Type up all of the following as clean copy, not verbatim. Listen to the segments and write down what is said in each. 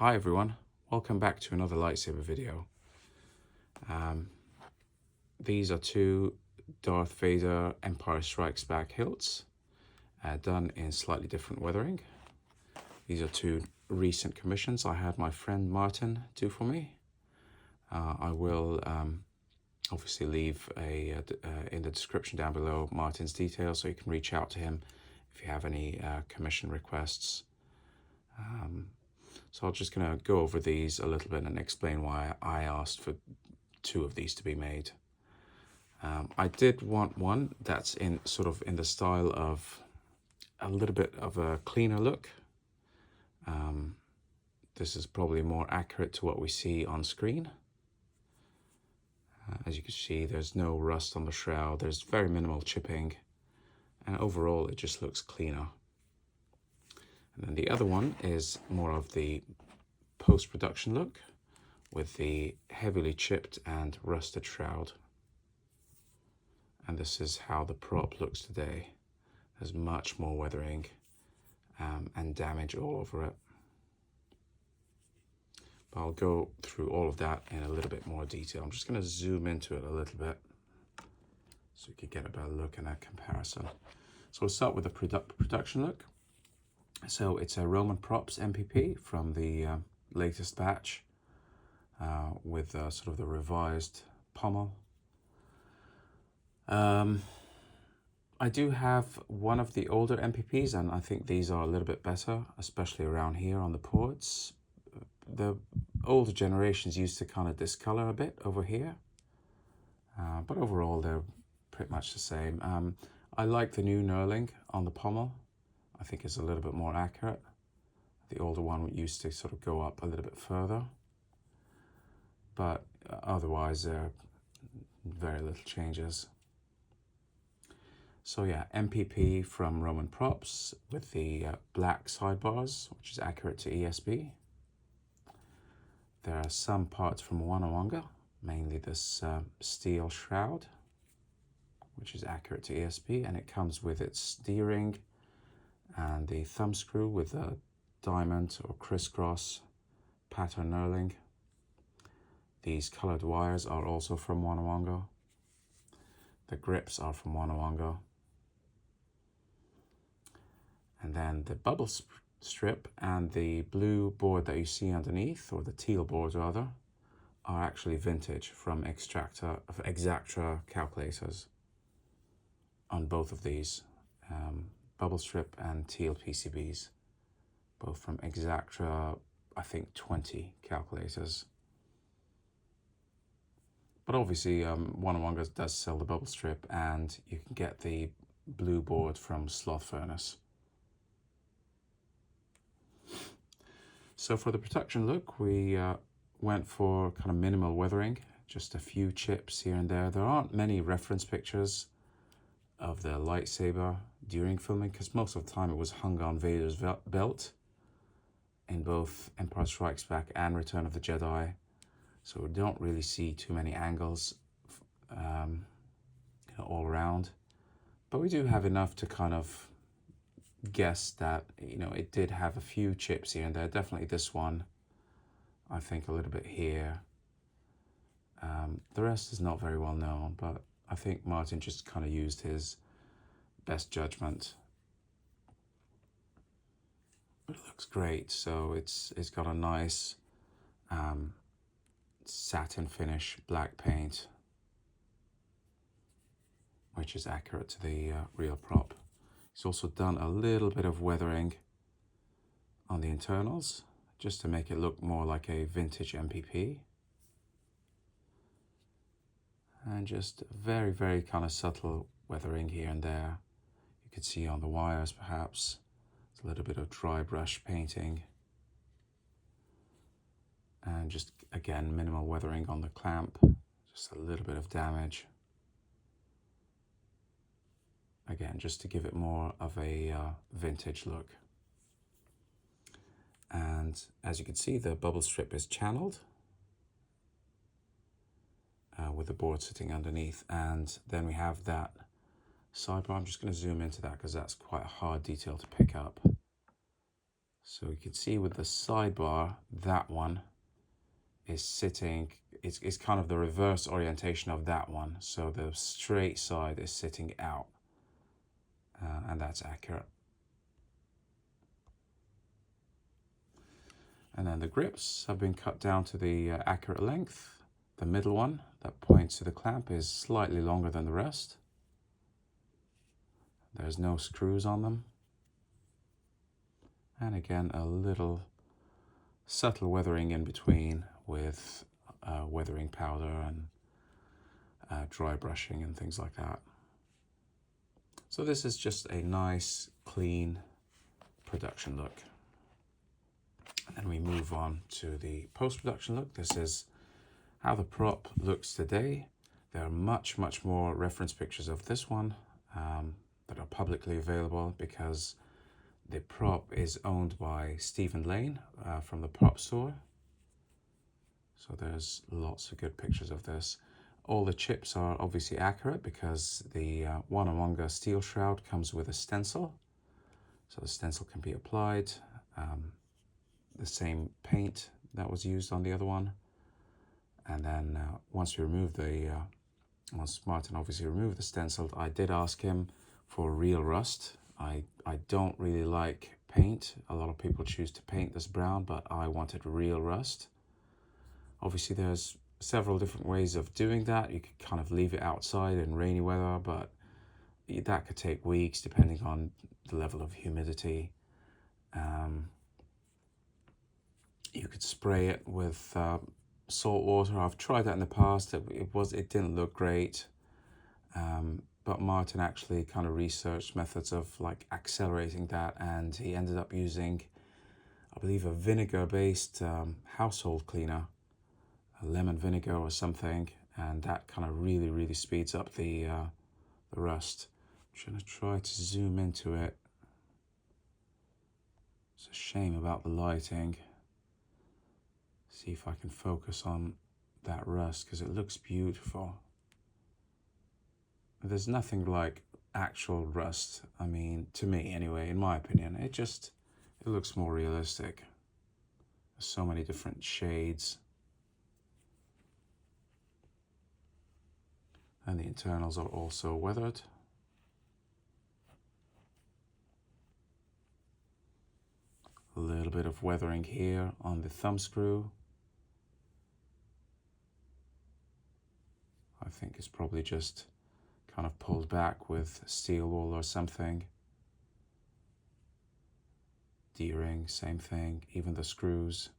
Hi everyone, welcome back to another lightsaber video. These are two Darth Vader Empire Strikes Back hilts, done in slightly different weathering. These are two recent commissions I had my friend Martin do for me. I will obviously leave in the description down below Martin's details so you can reach out to him if you have any commission requests. So I'm just going to go over these a little bit and explain why I asked for two of these to be made. I did want one that's in the style of a little bit of a cleaner look. This is probably more accurate to what we see on screen. As you can see, there's no rust on the shroud, there's very minimal chipping, and overall it just looks cleaner. And then the other one is more of the post-production look with the heavily chipped and rusted shroud. And this is how the prop looks today. There's much more weathering and damage all over it. But I'll go through all of that in a little bit more detail. I'm just going to zoom into it a little bit so you can get a better look and a comparison. So we'll start with the production look. So it's a Roman Props MPP from the latest batch with sort of the revised pommel. I do have one of the older MPPs, and I think these are a little bit better, especially around here on the ports. The older generations used to kind of discolor a bit over here, but overall they're pretty much the same. I like the new knurling on the pommel. I think it's a little bit more accurate. The older one used to sort of go up a little bit further, but otherwise there are very little changes. So yeah, MPP from Roman Props with the black sidebars, which is accurate to ESB. There are some parts from Wanawanga, mainly this steel shroud, which is accurate to ESB, and it comes with its steering and the thumb screw with a diamond or crisscross pattern knurling. These colored wires are also from Wanawanga. The grips are from Wanawanga. And then the bubble strip and the blue board that you see underneath, or the teal board rather, are actually vintage from Exactra calculators on both of these. Bubble strip and teal PCBs, both from Exactra, I think 20 calculators. But obviously Wanawanga does sell the bubble strip, and you can get the blue board from Sloth Furnace. So for the production look, we went for kind of minimal weathering, just a few chips here and there. There aren't many reference pictures of the lightsaber during filming, because most of the time it was hung on Vader's belt in both Empire Strikes Back and Return of the Jedi. So we don't really see too many angles all around. But we do have enough to kind of guess that, it did have a few chips here and there. Definitely this one, I think a little bit here. The rest is not very well known, but I think Martin just kind of used his best judgment. But it looks great. So it's got a nice satin finish, black paint, which is accurate to the real prop. He's also done a little bit of weathering on the internals, just to make it look more like a vintage MPP. And just very, very kind of subtle weathering here and there. You could see on the wires perhaps. It's a little bit of dry brush painting. And just, again, minimal weathering on the clamp. Just a little bit of damage. Again, just to give it more of a vintage look. And as you can see, the bubble strip is channeled with the board sitting underneath. And then we have that sidebar. I'm just going to zoom into that because that's quite a hard detail to pick up. So you can see with the sidebar, that one is sitting, it's kind of the reverse orientation of that one. So the straight side is sitting out, and that's accurate. And then the grips have been cut down to the accurate length. The middle one that points to the clamp is slightly longer than the rest. There's no screws on them. And again, a little subtle weathering in between with weathering powder and dry brushing and things like that. So this is just a nice, clean production look. And then we move on to the post-production look. This is how the prop looks today. There are much more reference pictures of this one that are publicly available, because the prop is owned by Stephen Lane from the prop store. So there's lots of good pictures of this. All the chips are obviously accurate because the Onehunga steel shroud comes with a stencil. So the stencil can be applied. The same paint that was used on the other one. And then once Martin obviously removed the stencil, I did ask him for real rust. I don't really like paint. A lot of people choose to paint this brown, but I wanted real rust. Obviously there's several different ways of doing that. You could kind of leave it outside in rainy weather, but that could take weeks depending on the level of humidity. You could spray it with salt water. I've tried that in the past. It didn't look great. But Martin actually kind of researched methods of like accelerating that, and he ended up using, I believe, a vinegar-based household cleaner, a lemon vinegar or something, and that kind of really speeds up the rust. I'm going to try to zoom into it. It's a shame about the lighting. See if I can focus on that rust, because it looks beautiful. There's nothing like actual rust. I mean, to me anyway, in my opinion, it looks more realistic. There's so many different shades. And the internals are also weathered. A little bit of weathering here on the thumb screw. I think it's probably just kind of pulled back with steel wool or something. D-ring, same thing, even the screws.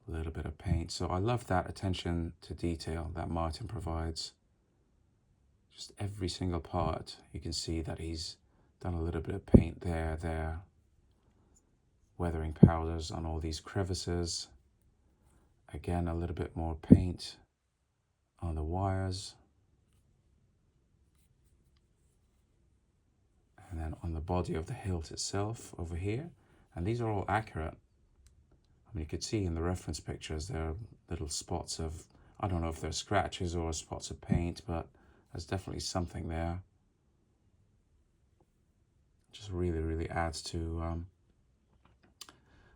A little bit of paint. So I love that attention to detail that Martin provides. Just every single part, you can see that he's done a little bit of paint there. Weathering powders on all these crevices. Again, a little bit more paint on the wires. And then on the body of the hilt itself over here. And these are all accurate. I mean, you could see in the reference pictures there are little spots of, I don't know if they're scratches or spots of paint, but there's definitely something there. Just really adds to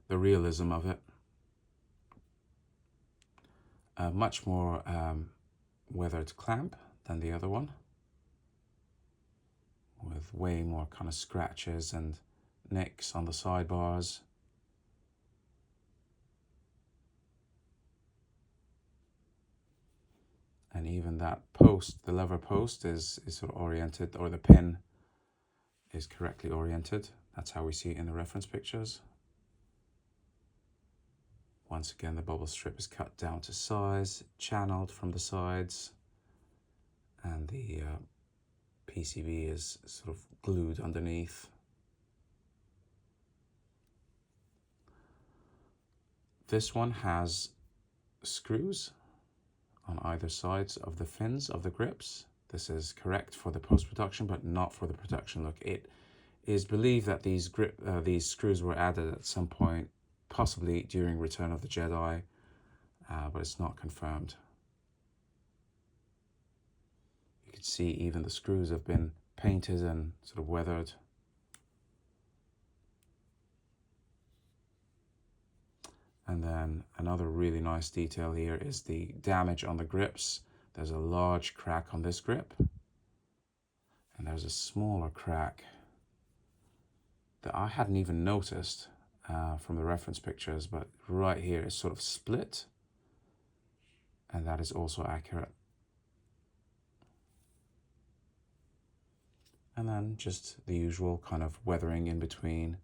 the realism of it. Much more weathered clamp than the other one, with way more kind of scratches and nicks on the sidebars. And even that post, the lever post is sort of oriented, or the pin is correctly oriented. That's how we see it in the reference pictures. Once again, the bubble strip is cut down to size, channeled from the sides, and the PCB is sort of glued underneath. This one has screws on either sides of the fins of the grips. This is correct for the post-production, but not for the production look. It is believed that these screws were added at some point, possibly during Return of the Jedi, but it's not confirmed. You can see even the screws have been painted and sort of weathered. And then another really nice detail here is the damage on the grips. There's a large crack on this grip, and there's a smaller crack that I hadn't even noticed from the reference pictures, but right here is sort of split, and that is also accurate. And then just the usual kind of weathering in between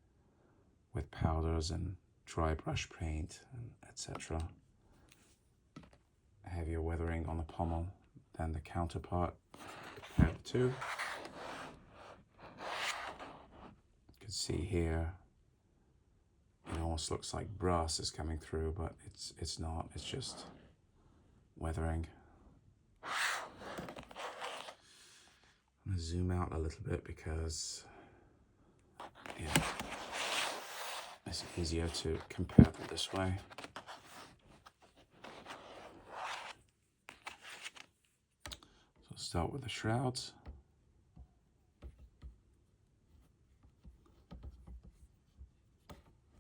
with powders and dry brush paint, and etc. Heavier weathering on the pommel than the counterpart. Compare the two. You can see here, it almost looks like brass is coming through, but it's not. It's just weathering. I'm going to zoom out a little bit because, yeah, it's easier to compare them this way. So I'll start with the shrouds.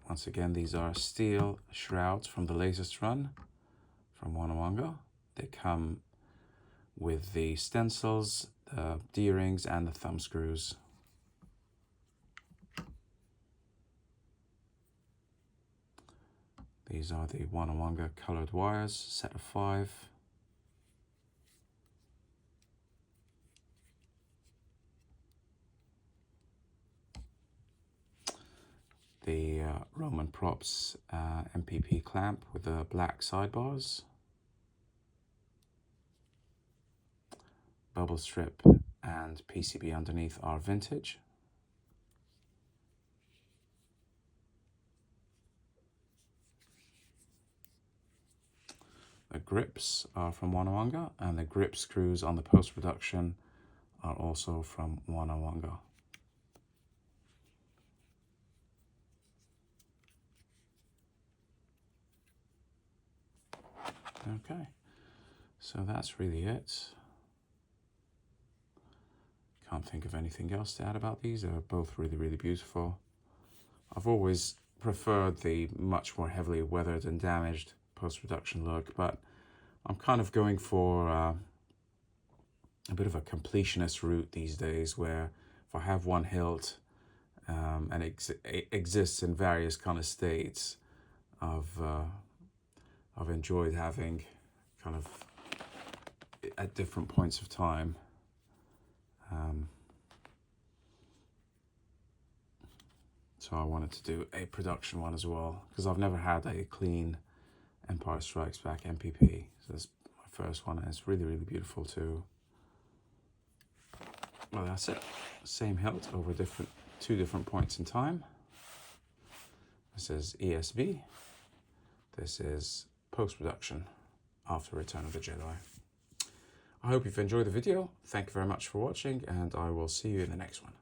Once again, these are steel shrouds from the latest run from Wanawanga. They come with the stencils, the D-rings, and the thumb screws. These are the Wanawanga colored wires, set of 5. The Roman Props MPP clamp with the black sidebars. Bubble strip and PCB underneath are vintage. The grips are from Wanawanga, and the grip screws on the post-production are also from Wanawanga. Okay, so that's really it. Can't think of anything else to add about these. They're both really, really beautiful. I've always preferred the much more heavily weathered and damaged post-production look, but I'm kind of going for a bit of a completionist route these days, where if I have one hilt and it exists in various kind of states, I've enjoyed having kind of at different points of time. So I wanted to do a production one as well, because I've never had a clean Empire Strikes Back MPP. So this is my first one, and it's really, really beautiful too. Well, that's it. Same hilt over two different points in time. This is ESB. This is post-production after Return of the Jedi. I hope you've enjoyed the video. Thank you very much for watching, and I will see you in the next one.